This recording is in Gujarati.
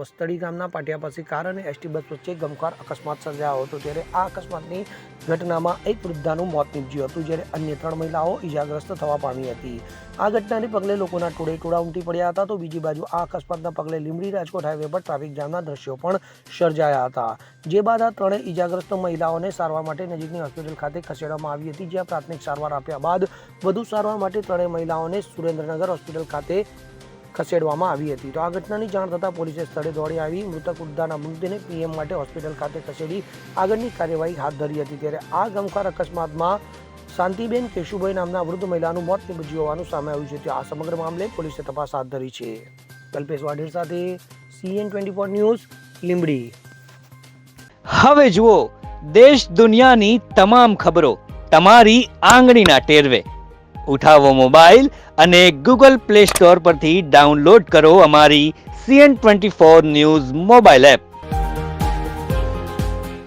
વસ્તડી ગામના પાટિયા પાસે કાર અને એસટી બસ વચ્ચે ગમખ્વાર અકસ્માત સર્જાયો હતો, ત્યારે આ અકસ્માતની ઘટનામાં એક વૃદ્ધાનું મોત નીપજ્યું હતું, જ્યારે અન્ય 3 મહિલાઓ ઈજાગ્રસ્ત થવા પામી હતી. આ ઘટનાને પગલે લોકોના ટોળે ઉમટી પડ્યા હતા. તો બીજી બાજુ આ અકસ્માતના પગલે લીંબડી રાજકોટ હાઈવે પર ટ્રાફિક જામના દ્રશ્યો પણ સર્જાયા હતા. જે બાદ આ 3 ઈજાગ્રસ્ત મહિલાઓને સારવાર માટે નજીકની હોસ્પિટલ ખાતે ખસેડવામાં આવી હતી, જ્યાં પ્રાથમિક સારવાર આપ્યા બાદ વધુ સારવાર માટે 3 મહિલાઓને સુરેન્દ્રનગર હોસ્પિટલ ખાતે ખસેડવામાં આવી હતી. તો આ ઘટનાની જાણ થતાં પોલીસે સ્થળે દોડી આવી મૃતક વૃદ્ધાના મૃતદેહને પીએમ માટે હોસ્પિટલ ખાતે ખસેડી આગળની કાર્યવાહી હાથ ધરી હતી. ત્યારે આ ગમખ્વાર અકસ્માતમાં શાંતિબેન કેશુભાઈ નામના વૃદ્ધ મહિલાનું મોત નીપજ્યું હોવાનું સામે આવ્યું છે. આ સમગ્ર મામલે પોલીસે તપાસ હાથ ધરી છે. કલ્પેશ વાઢેર સાથે CN24 ન્યૂઝ, લીંબડી. હવે જુઓ દેશ દુનિયાની તમામ ખબરો તમારી આંગળીના ટેરવે. ઉઠાવો મોબાઈલ અને Google Play Store પરથી ડાઉનલોડ કરો અમારી CN24 ન્યૂઝ મોબાઈલ એપ.